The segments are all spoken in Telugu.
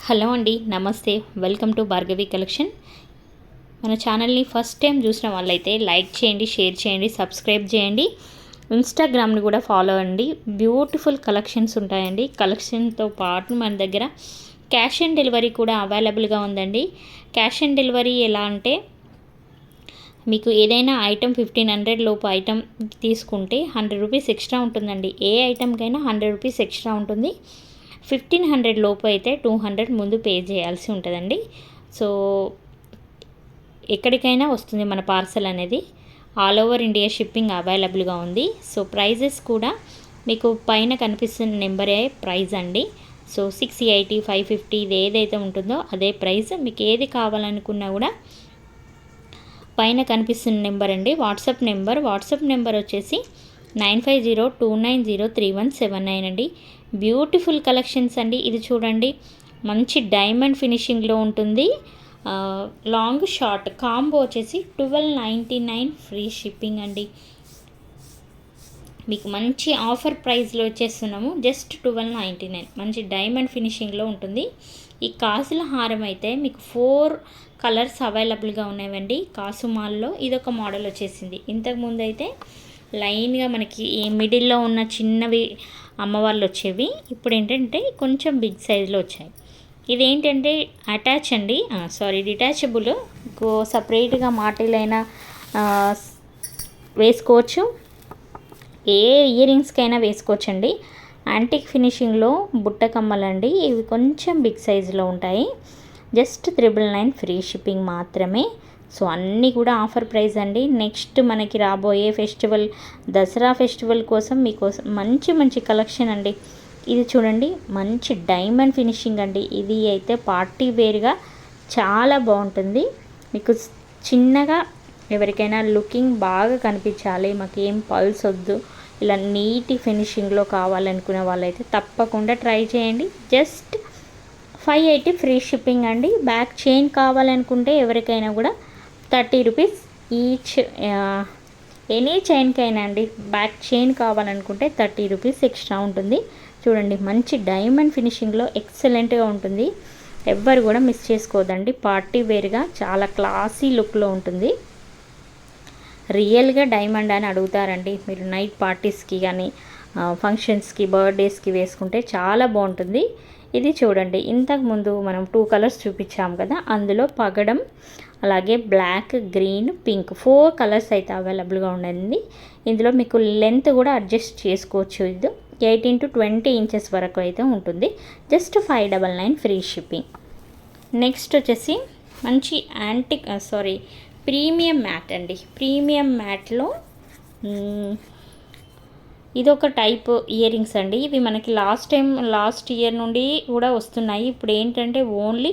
హలో అండి, నమస్తే. Welcome to Bhargavi collection. మన ఛానల్ని ఫస్ట్ టైం చూసిన వాళ్ళైతే లైక్ చేయండి, షేర్ చేయండి, సబ్స్క్రైబ్ చేయండి. ఇన్స్టాగ్రామ్ని కూడా ఫాలో అండి. బ్యూటిఫుల్ కలెక్షన్స్ ఉంటాయండి. కలెక్షన్తో పాటు మన దగ్గర క్యాష్ ఆన్ డెలివరీ కూడా అవైలబుల్గా ఉందండి. క్యాష్ ఆన్ డెలివరీ ఎలా అంటే, మీకు ఏదైనా ఐటమ్ 1500 లోపు ఐటమ్ తీసుకుంటే 100 రూపీస్ ఎక్స్ట్రా ఉంటుందండి. ఏ ఐటమ్కైనా 100 రూపీస్ ఎక్స్ట్రా ఉంటుంది. 1500 లోపు అయితే 200 ముందు పే చేయాల్సి ఉంటుందండి. సో ఎక్కడికైనా వస్తుంది మన పార్సల్ అనేది. ఆల్ ఓవర్ ఇండియా షిప్పింగ్ అవైలబుల్గా ఉంది. సో ప్రైజెస్ కూడా మీకు పైన కనిపిస్తున్న నెంబరే ప్రైస్ అండి. సో 680, 550 ఇది ఏదైతే ఉంటుందో అదే ప్రైస్. మీకు ఏది కావాలనుకున్నా కూడా పైన కనిపిస్తున్న నెంబర్ అండి, వాట్సాప్ నెంబర్ వచ్చేసి 9502903179 అండి. బ్యూటిఫుల్ కలెక్షన్స్ అండి. ఇది చూడండి, మంచి డైమండ్ ఫినిషింగ్లో ఉంటుంది. లాంగ్ షార్ట్ కాంబో వచ్చేసి 1299 ఫ్రీ షిప్పింగ్ అండి. మీకు మంచి ఆఫర్ ప్రైస్లో వచ్చేస్తున్నాము. జస్ట్ 1299. మంచి డైమండ్ ఫినిషింగ్లో ఉంటుంది. ఈ కాసుల హారం అయితే మీకు 4 కలర్స్ అవైలబుల్గా ఉన్నాయండి కాసు మాల్లో. ఇదొక మోడల్ వచ్చేసింది. ఇంతకుముందు అయితే లైన్గా మనకి ఈ మిడిల్లో ఉన్న చిన్నవి అమ్మవాళ్ళు వచ్చేవి. ఇప్పుడు ఏంటంటే కొంచెం బిగ్ సైజులో వచ్చాయి. ఇదేంటంటే అటాచ్ అండి, డిటాచబుల్. సపరేట్గా మాటిలైనా వేసుకోవచ్చు, ఏ ఇయర్ రింగ్స్కైనా వేసుకోవచ్చండి. యాంటిక్ ఫినిషింగ్లో బుట్ట కమ్మలండి. ఇవి కొంచెం బిగ్ సైజులో ఉంటాయి. జస్ట్ 999 ఫ్రీ షిప్పింగ్ మాత్రమే. సో అన్నీ కూడా ఆఫర్ ప్రైస్ అండి. నెక్స్ట్ మనకి రాబోయే ఫెస్టివల్, దసరా ఫెస్టివల్ కోసం మీకోసం మంచి కలెక్షన్ అండి. ఇది చూడండి, మంచి డైమండ్ ఫినిషింగ్ అండి. ఇది అయితే పార్టీ వేర్గా చాలా బాగుంటుంది. మీకు చిన్నగా ఎవరికైనా లుకింగ్ బాగా కనిపించాలి, మాకేం పల్స్ వద్దు, ఇలా నీటి ఫినిషింగ్లో కావాలనుకునే వాళ్ళైతే తప్పకుండా ట్రై చేయండి. జస్ట్ 580 ఫ్రీ షిప్పింగ్ అండి. బ్యాక్ చైన్ కావాలనుకుంటే ఎవరికైనా కూడా 30 రూపీస్ ఈచ్. ఎనీ చైన్కైనా అండి, బ్యాక్ చైన్ కావాలనుకుంటే 30 రూపీస్ ఎక్స్ట్రా ఉంటుంది. చూడండి, మంచి డైమండ్ ఫినిషింగ్లో ఎక్సలెంట్గా ఉంటుంది. ఎవ్వరు కూడా మిస్ చేసుకోవద్దండి. పార్టీ వేర్గా చాలా క్లాసీ లుక్లో ఉంటుంది. రియల్గా డైమండ్ అని అడుగుతారండి మీరు. నైట్ పార్టీస్కి కానీ ఫంక్షన్స్కి, బర్త్డేస్కి వేసుకుంటే చాలా బాగుంటుంది. ఇది చూడండి, ఇంతకుముందు మనం 2 కలర్స్ చూపించాము కదా, అందులో పగడం, అలాగే బ్లాక్, గ్రీన్, పింక్ 4 కలర్స్ అయితే అవైలబుల్గా ఉండండి. ఇందులో మీకు లెంత్ కూడా అడ్జస్ట్ చేసుకోవచ్చు. ఇది 18 to 20 ఇంచెస్ వరకు అయితే ఉంటుంది. Just 599 free shipping. నెక్స్ట్ వచ్చేసి మంచి యాంటిక్ ప్రీమియం మ్యాట్ అండి. ప్రీమియం మ్యాట్లో ఇదొక టైప్ ఇయర్ రింగ్స్ అండి. ఇవి మనకి లాస్ట్ ఇయర్ నుండి కూడా వస్తున్నాయి. ఇప్పుడు ఏంటంటే ఓన్లీ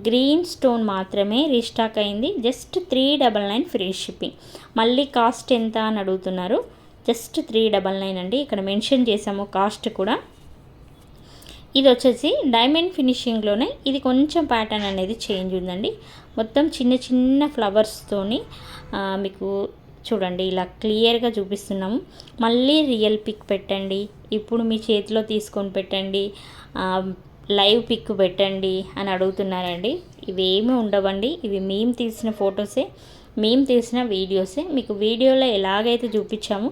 గ్రీన్ స్టోన్ మాత్రమే రీస్టాక్ అయింది. Just 399 free shipping. మళ్ళీ కాస్ట్ ఎంత అని అడుగుతున్నారు. జస్ట్ 399 అండి. ఇక్కడ మెన్షన్ చేసాము కాస్ట్ కూడా. ఇది వచ్చేసి డైమండ్ ఫినిషింగ్లోనే. ఇది కొంచెం ప్యాటర్న్ అనేది చేంజ్ ఉందండి. మొత్తం చిన్న ఫ్లవర్స్తోని మీకు చూడండి ఇలా క్లియర్గా చూపిస్తున్నాము. మళ్ళీ రియల్ పిక్ పెట్టండి, ఇప్పుడు మీ చేతిలో తీసుకొని పెట్టండి, లైవ్ పిక్ పెట్టండి అని అడుగుతున్నారండి. ఇవేమీ ఉండవండి. ఇవి మేము తీసిన ఫొటోసే, మేము తీసిన వీడియోసే. మీకు వీడియోలో ఎలాగైతే చూపించామో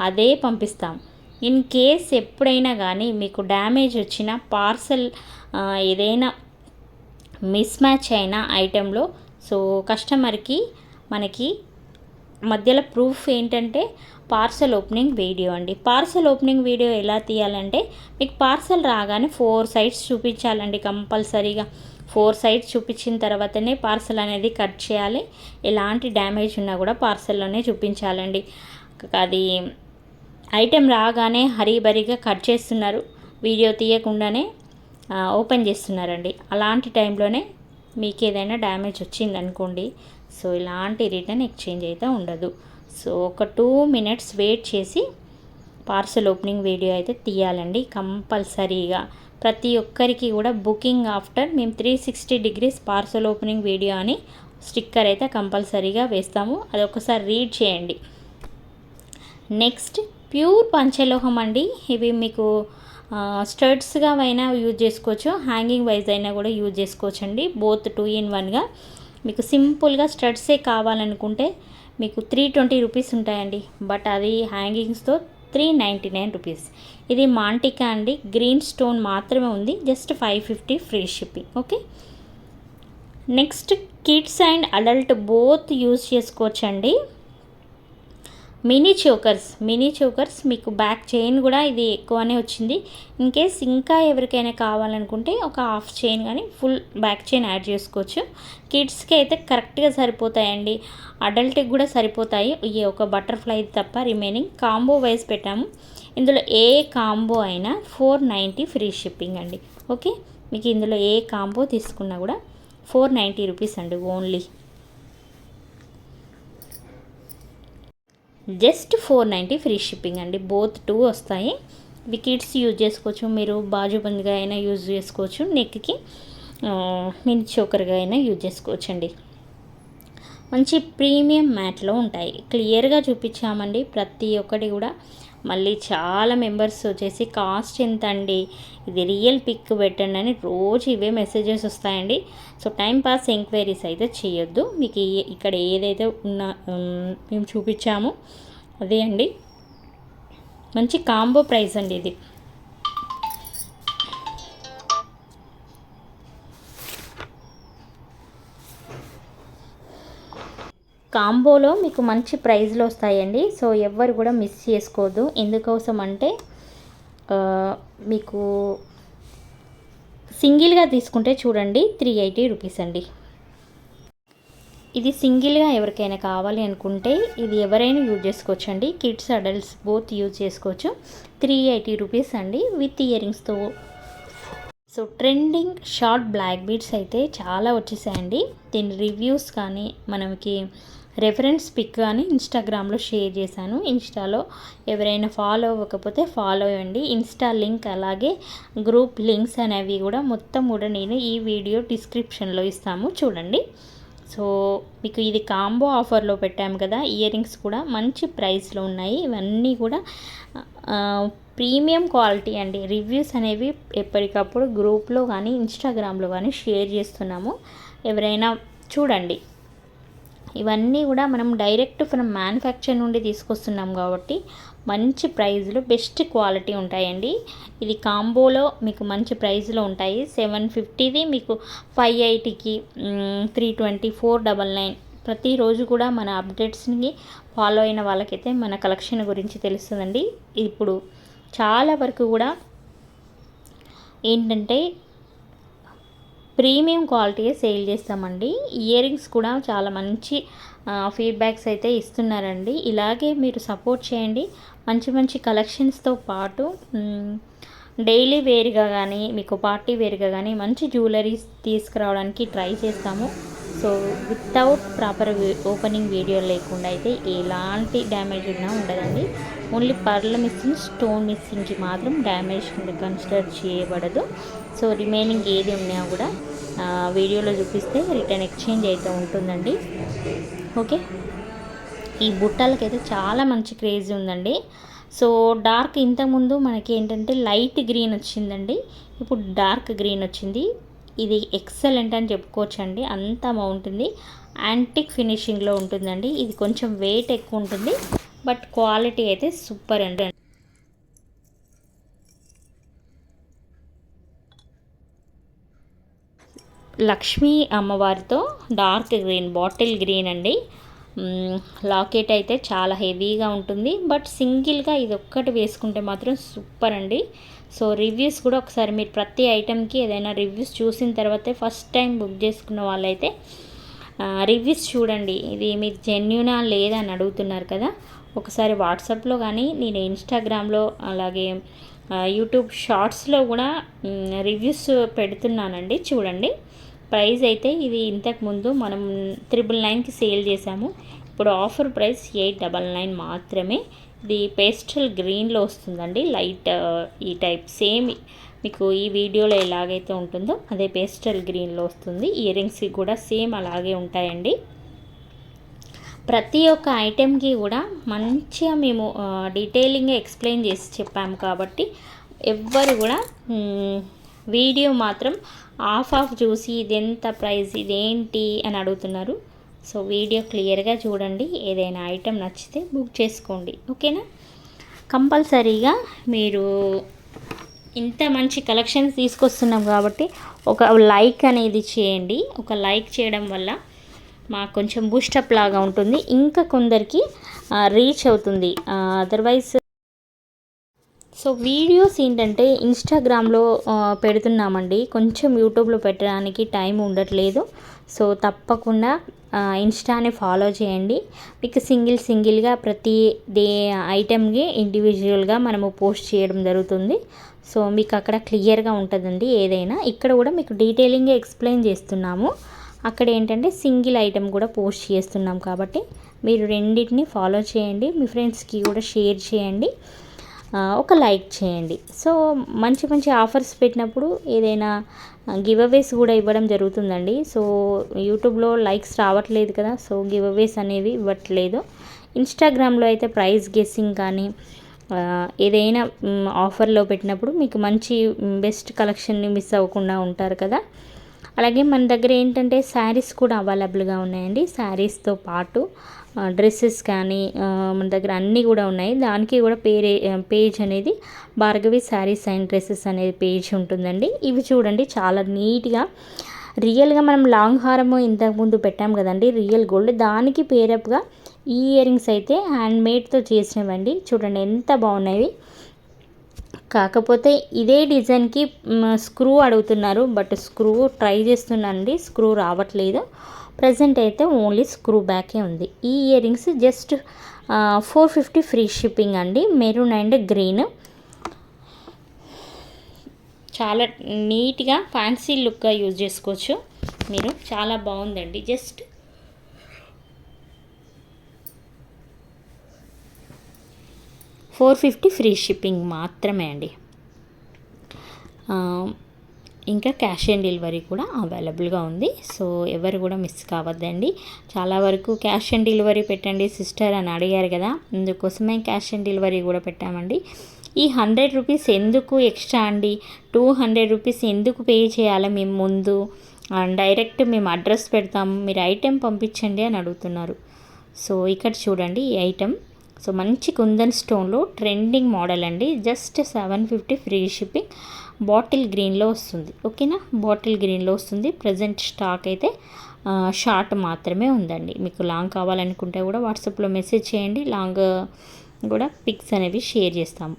అదే పంపిస్తాము. ఇన్ కేస్ ఎప్పుడైనా కానీ మీకు డ్యామేజ్ వచ్చిన పార్సల్, ఏదైనా మిస్ మ్యాచ్ అయిన ఐటెంలో, సో కస్టమర్కి మనకి మధ్యలో ప్రూఫ్ ఏంటంటే పార్సల్ ఓపెనింగ్ వీడియో అండి. పార్సల్ ఓపెనింగ్ వీడియో ఎలా తీయాలంటే, మీకు పార్సల్ రాగానే 4 సైడ్స్ చూపించాలండి కంపల్సరీగా. 4 సైడ్స్ చూపించిన తర్వాతనే పార్సల్ అనేది కట్ చేయాలి. ఎలాంటి డ్యామేజ్ ఉన్నా కూడా పార్సల్లోనే చూపించాలండి. అది ఐటెం రాగానే హరీబరీగా కట్ చేస్తున్నారు, వీడియో తీయకుండానే ఓపెన్ చేస్తున్నారండి. అలాంటి టైంలోనే మీకు ఏదైనా డ్యామేజ్ వచ్చిందనుకోండి, సో ఇలాంటి రిటర్న్ ఎక్స్చేంజ్ అయితే ఉండదు. సో ఒక 2 minutes వెయిట్ చేసి పార్సల్ ఓపెనింగ్ వీడియో అయితే తీయాలండి కంపల్సరీగా. ప్రతి ఒక్కరికి కూడా బుకింగ్ ఆఫ్టర్ మేము 360 degrees పార్సల్ ఓపెనింగ్ వీడియో అని స్టిక్కర్ అయితే కంపల్సరీగా వేస్తాము. అది ఒకసారి రీడ్ చేయండి. నెక్స్ట్ ప్యూర్ పంచలోహం అండి. ఇవి మీకు స్టడ్స్గా అయినా యూజ్ చేసుకోవచ్చు, హ్యాంగింగ్ వైజ్ అయినా కూడా యూజ్ చేసుకోవచ్చు అండి. బోత్ 2 in 1గా. మీకు సింపుల్గా స్టడ్సే కావాలనుకుంటే మీకు 320 రూపీస్ ఉంటాయండి. బట్ అది హ్యాంగింగ్స్తో 399 రూపీస్. ఇది మాంటికా అండి, గ్రీన్ స్టోన్ మాత్రమే ఉంది. Just 550 free shipping. Okay. Next kids and adult both use చేసుకోవచ్చండి. మినీ చోకర్స్ మీకు బ్యాక్ చైన్ కూడా ఇది ఎక్కువనే వచ్చింది. ఇన్ కేస్ ఇంకా ఎవరికైనా కావాలనుకుంటే ఒక హాఫ్ చైన్ కానీ ఫుల్ బ్యాక్ చైన్ యాడ్ చేసుకోవచ్చు. కిడ్స్కి అయితే కరెక్ట్గా సరిపోతాయండి, అడల్ట్కి కూడా సరిపోతాయి. ఈ ఒక బటర్ఫ్లై తప్ప రిమైనింగ్ కాంబో వైజ్ పెట్టాము. ఇందులో ఏ కాంబో అయినా 490 ఫ్రీ షిప్పింగ్ అండి. ఓకే. మీకు ఇందులో ఏ కాంబో తీసుకున్నా కూడా 490 రూపీస్ అండి ఓన్లీ. జస్ట్ 490 ఫ్రీ షిప్పింగ్ అండి. బోత్ 2 వస్తాయి. ఇవి కిడ్స్ యూజ్ చేసుకోవచ్చు, మీరు బాజుబందిగా అయినా యూజ్ చేసుకోవచ్చు, నెక్కి మినీ చోకర్గా అయినా యూజ్ చేసుకోవచ్చు అండి. మంచి ప్రీమియం మ్యాట్లో ఉంటాయి. క్లియర్గా చూపించామండి ప్రతి ఒక్కటి కూడా. మళ్ళీ చాలా మెంబర్స్ వచ్చేసి కాస్ట్ ఎంత అండి, ఇది రియల్ పిక్ పెట్టండి అని రోజు ఇవే మెసేజెస్ వస్తాయండి. సో టైం పాస్ ఎంక్వైరీస్ అయితే చేయొద్దు. మీకు ఇక్కడ ఏదైతే మేము చూపించామో అదే అండి. మంచి కాంబో ప్రైస్ అండి ఇది. కాంబోలో మీకు మంచి ప్రైస్లో వస్తాయండి. సో ఎవ్వరు కూడా మిస్ చేసుకోవద్దు. ఎందుకోసం అంటే మీకు సింగిల్గా తీసుకుంటే చూడండి 380 రూపీస్ అండి. ఇది సింగిల్గా ఎవరికైనా కావాలి అనుకుంటే ఇది ఎవరైనా యూజ్ చేసుకోవచ్చు అండి. కిడ్స్ అడల్ట్స్ బోత్ యూజ్ చేసుకోవచ్చు. 380 రూపీస్ అండి విత్ ఇయరింగ్స్తో. So trending short black beads అయితే చాలా వచ్చేసాయండి. దీని రివ్యూస్ కానీ మనకి రెఫరెన్స్ పిక్ కానీ ఇన్స్టాగ్రామ్లో షేర్ చేశాను. ఇన్స్టాలో ఎవరైనా ఫాలో అవ్వకపోతే ఫాలో అవ్వండి. ఇన్స్టా లింక్ అలాగే గ్రూప్ లింక్స్ అనేవి కూడా మొత్తం కూడా నేను ఈ వీడియో డిస్క్రిప్షన్లో ఇస్తాము, చూడండి. సో మీకు ఇది కాంబో ఆఫర్లో పెట్టాము కదా. ఇయరింగ్స్ కూడా మంచి ప్రైస్లో ఉన్నాయి. ఇవన్నీ కూడా ప్రీమియం క్వాలిటీ అండి. రివ్యూస్ అనేవి ఎప్పటికప్పుడు గ్రూప్లో కానీ ఇన్స్టాగ్రామ్లో కానీ షేర్ చేస్తున్నాము, ఎవరైనా చూడండి. ఇవన్నీ కూడా మనం డైరెక్ట్ ఫ్రమ్ మ్యానుఫ్యాక్చర్ నుండి తీసుకొస్తున్నాం కాబట్టి మంచి ప్రైస్లో బెస్ట్ క్వాలిటీ ఉంటాయండి. ఇది కాంబోలో మీకు మంచి ప్రైస్లో ఉంటాయి. 750ది మీకు 580కి, 320, 499. ప్రతిరోజు కూడా మన అప్డేట్స్ని ఫాలో అయిన వాళ్ళకైతే మన కలెక్షన్ గురించి తెలుస్తుందండి. ఇప్పుడు చాలా వరకు కూడా ఏంటంటే ప్రీమియం క్వాలిటీ సేల్ చేస్తామండి. ఇయరింగ్స్ కూడా చాలా మంచి ఫీడ్బ్యాక్స్ అయితే ఇస్తున్నారండి. ఇలాగే మీరు సపోర్ట్ చేయండి. మంచి మంచి కలెక్షన్స్తో పాటు డైలీ వేర్గా కానీ మీకు పార్టీ వేర్గా కానీ మంచి జ్యువెలరీస్ తీసుకురావడానికి ట్రై చేస్తాము. So without proper opening video లేకుండా అయితే ఎలాంటి డ్యామేజ్ ఉన్నా ఉండదండి. ఓన్లీ పర్ల్ మిస్సింగ్, స్టోన్ మిస్సింగ్కి మాత్రం డ్యామేజ్ కింద కన్సిడర్ చేయబడదు. సో రిమైనింగ్ ఏది ఉన్నా కూడా వీడియోలో చూపిస్తే రిటర్న్ ఎక్స్చేంజ్ అయితే ఉంటుందండి. ఓకే. ఈ బుట్టలకైతే చాలా మంచి క్రేజ్ ఉందండి. సో డార్క్ ఇంతకుముందు మనకి ఏంటంటే లైట్ గ్రీన్ వచ్చిందండి, ఇప్పుడు డార్క్ గ్రీన్ వచ్చింది. ఇది ఎక్సలెంట్ అని చెప్పుకోవచ్చండి, అంత బాగుంటుంది. యాంటిక్ ఫినిషింగ్లో ఉంటుందండి. ఇది కొంచెం వెయిట్ ఎక్కువ ఉంటుంది, బట్ క్వాలిటీ అయితే సూపర్ అండి. లక్ష్మీ అమ్మవారితో డార్క్ గ్రీన్, బాటిల్ గ్రీన్ అండి. లాకెట్ అయితే చాలా హెవీగా ఉంటుంది, బట్ సింగిల్గా ఇది ఒక్కటి వేసుకుంటే మాత్రం సూపర్ అండి. సో రివ్యూస్ కూడా ఒకసారి మీరు ప్రతి ఐటెంకి ఏదైనా రివ్యూస్ చూసిన తర్వాతే ఫస్ట్ టైం బుక్ చేసుకున్న వాళ్ళైతే రివ్యూస్ చూడండి. ఇది మీకు జెన్యూనా లేదా అని అడుగుతున్నారు కదా, ఒకసారి వాట్సాప్లో కానీ నేను ఇన్స్టాగ్రామ్లో అలాగే యూట్యూబ్ షార్ట్స్లో కూడా రివ్యూస్ పెడుతున్నానండి, చూడండి. ప్రైస్ అయితే ఇది ఇంతకుముందు మనం 999కి సేల్ చేసాము. ఇప్పుడు ఆఫర్ ప్రైస్ 899 మాత్రమే. ఇది పేస్టల్ గ్రీన్లో వస్తుందండి, లైట్ ఈ టైప్ సేమ్ మీకు ఈ వీడియోలో ఎలాగైతే ఉంటుందో అదే పేస్టల్ గ్రీన్లో వస్తుంది. ఇయరింగ్స్ కూడా సేమ్ అలాగే ఉంటాయండి. ప్రతి ఒక్క ఐటెంకి కూడా మంచిగా మేము డీటెయిలింగ్గా ఎక్స్ప్లెయిన్ చేసి చెప్పాము కాబట్టి ఎవ్వరు కూడా వీడియో మాత్రం ఆఫ్ చూసి ఇది ఎంత ప్రైస్ ఇదేంటి అని అడుగుతున్నారు. సో వీడియో క్లియర్గా చూడండి. ఏదైనా ఐటెం నచ్చితే బుక్ చేసుకోండి. ఓకేనా? కంపల్సరీగా మీరు ఇంత మంచి కలెక్షన్స్ తీసుకొస్తున్నాం కాబట్టి ఒక లైక్ అనేది చేయండి. ఒక లైక్ చేయడం వల్ల మాకు కొంచెం బూస్టప్ లాగా ఉంటుంది, ఇంకా కొందరికి రీచ్ అవుతుంది. అదర్వైజ్ సో వీడియోస్ ఏంటంటే ఇన్స్టాగ్రామ్లో పెడుతున్నామండి, కొంచెం యూట్యూబ్లో పెట్టడానికి టైం ఉండట్లేదు. సో తప్పకుండా ఇన్స్టాని ఫాలో చేయండి. మీకు సింగిల్గా ప్రతి ఐటెంకి ఇండివిజువల్గా మనము పోస్ట్ చేయడం జరుగుతుంది. సో మీకు అక్కడ క్లియర్గా ఉంటుందండి. ఏదైనా ఇక్కడ కూడా మీకు డీటెయిలింగ్గా ఎక్స్ప్లెయిన్ చేస్తున్నాము. అక్కడ ఏంటంటే సింగిల్ ఐటెం కూడా పోస్ట్ చేస్తున్నాం కాబట్టి మీరు రెండింటిని ఫాలో చేయండి. మీ ఫ్రెండ్స్కి కూడా షేర్ చేయండి, ఒక లైక్ చేయండి. సో మంచి ఆఫర్స్ పెట్టినప్పుడు ఏదైనా గివ్ అవేస్ కూడా ఇవ్వడం జరుగుతుందండి. సో యూట్యూబ్లో లైక్స్ రావట్లేదు కదా, సో గివ్ అవేస్ అనేవి ఇవ్వట్లేదు. ఇన్స్టాగ్రామ్లో అయితే ప్రైస్ గెస్సింగ్ కానీ ఏదైనా ఆఫర్లో పెట్టినప్పుడు మీకు మంచి బెస్ట్ కలెక్షన్ని మిస్ అవ్వకుండా ఉంటారు కదా. అలాగే మన దగ్గర ఏంటంటే శారీస్ కూడా అవైలబుల్గా ఉన్నాయండి. శారీస్తో పాటు డ్రెస్సెస్ కానీ మన దగ్గర అన్నీ కూడా ఉన్నాయి. దానికి కూడా పేజ్ అనేది భార్గవి శారీస్ అండ్ డ్రెస్సెస్ అనేది పేజ్ ఉంటుందండి. ఇవి చూడండి చాలా నీట్గా రియల్గా మనం లాంగ్ హారము ఇంతకుముందు పెట్టాం కదండి, రియల్ గోల్డ్, దానికి పేరప్గా ఈ ఇయర్ రింగ్స్ అయితే హ్యాండ్మేడ్తో చేసినవండి. చూడండి ఎంత బాగున్నాయి. కాకపోతే ఇదే డిజైన్కి స్క్రూ అడుగుతున్నారు, బట్ స్క్రూ ట్రై చేస్తున్నానండి, స్క్రూ రావట్లేదు. ప్రజెంట్ అయితే ఓన్లీ స్క్రూ బ్యాకే ఉంది. ఈ ear rings just 450 free shipping అండి. మెరూన్ అండ్ గ్రీన్, చాలా నీట్గా ఫ్యాన్సీ లుక్గా యూజ్ చేసుకోవచ్చు మీరు. చాలా బాగుందండి. జస్ట్ 450 ఫ్రీ షిప్పింగ్ మాత్రమే అండి. ఇంకా క్యాష్ ఆన్ డెలివరీ కూడా అవైలబుల్గా ఉంది. సో ఎవరు కూడా మిస్ కావద్దండి. చాలా వరకు క్యాష్ ఆన్ డెలివరీ పెట్టండి సిస్టర్ అని అడిగారు కదా, అందుకోసమే క్యాష్ ఆన్ డెలివరీ కూడా పెట్టామండి. ఈ 100 రూపీస్ ఎందుకు ఎక్స్ట్రా అండి, 200 రూపీస్ ఎందుకు పే చేయాలి మేము ముందు, డైరెక్ట్ మేము అడ్రస్ పెడతాము, మీరు ఐటెం పంపించండి అని అడుగుతున్నారు. సో ఇక్కడ చూడండి ఈ ఐటెం. సో మంచి కుందన్ స్టోన్లో ట్రెండింగ్ మోడల్ అండి. Just 750 free shipping. బాటిల్ గ్రీన్లో వస్తుంది. ఓకేనా? బాటిల్ గ్రీన్లో వస్తుంది. ప్రజెంట్ స్టాక్ అయితే షార్ట్ మాత్రమే ఉందండి. మీకు లాంగ్ కావాలనుకుంటే కూడా వాట్సాప్లో మెసేజ్ చేయండి, లాంగ్ కూడా పిక్స్ అనేవి షేర్ చేస్తాము.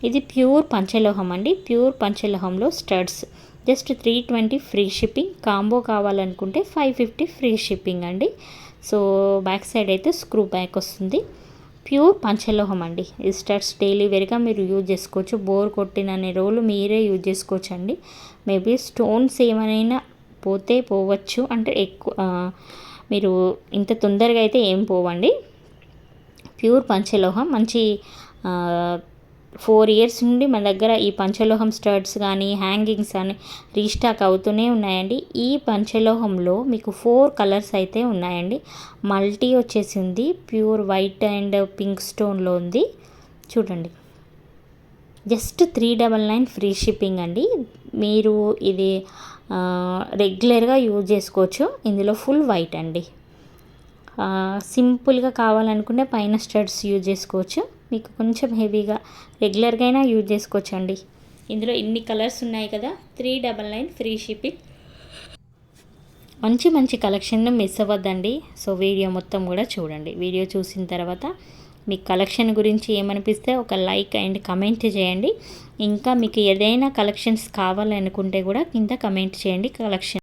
ఇది ప్యూర్ పంచలోహం అండి. ప్యూర్ పంచలోహంలో studs just 320 free shipping. Combo కావాలనుకుంటే 550 ఫ్రీ షిప్పింగ్ అండి. సో బ్యాక్ సైడ్ అయితే స్క్రూ బ్యాక్ వస్తుంది. ప్యూర్ పంచలోహం అండి. ఈ స్టడ్స్ డైలీ వేర్గా మీరు యూజ్ చేసుకోవచ్చు. బోర్ కొట్టినన్ని రోజులు మీరే యూజ్ చేసుకోవచ్చు అండి. మేబీ స్టోన్స్ ఏమైనా పోవచ్చు, అంటే ఎక్కువ మీరు ఇంత తొందరగా అయితే ఏం పోవండి. ప్యూర్ పంచలోహం మంచి 4 ఇయర్స్ నుండి మన దగ్గర ఈ పంచలోహం స్టడ్స్ కానీ హ్యాంగింగ్స్ కానీ రీస్టాక్ అవుతూనే ఉన్నాయండి. ఈ పంచలోహంలో మీకు 4 కలర్స్ అయితే ఉన్నాయండి. మల్టీ వచ్చేసి ఉంది, ప్యూర్ వైట్ అండ్ పింక్ స్టోన్లో ఉంది. చూడండి జస్ట్ 399 ఫ్రీ షిప్పింగ్ అండి. మీరు ఇది రెగ్యులర్గా యూజ్ చేసుకోవచ్చు. ఇందులో ఫుల్ వైట్ అండి. సింపుల్గా కావాలనుకుంటే పైన స్టడ్స్ యూజ్ చేసుకోవచ్చు. మీకు కొంచెం హెవీగా రెగ్యులర్గా అయినా యూజ్ చేసుకోవచ్చు అండి. ఇందులో ఇన్ని కలర్స్ ఉన్నాయి కదా. 399 ఫ్రీ షిప్పింగ్. మంచి కలెక్షన్ మిస్ అవ్వద్దండి. సో వీడియో మొత్తం కూడా చూడండి. వీడియో చూసిన తర్వాత మీ కలెక్షన్ గురించి ఏమనిపిస్తే ఒక లైక్ అండ్ కమెంట్ చేయండి. ఇంకా మీకు ఏదైనా కలెక్షన్స్ కావాలనుకుంటే కూడా కింద కమెంట్ చేయండి కలెక్షన్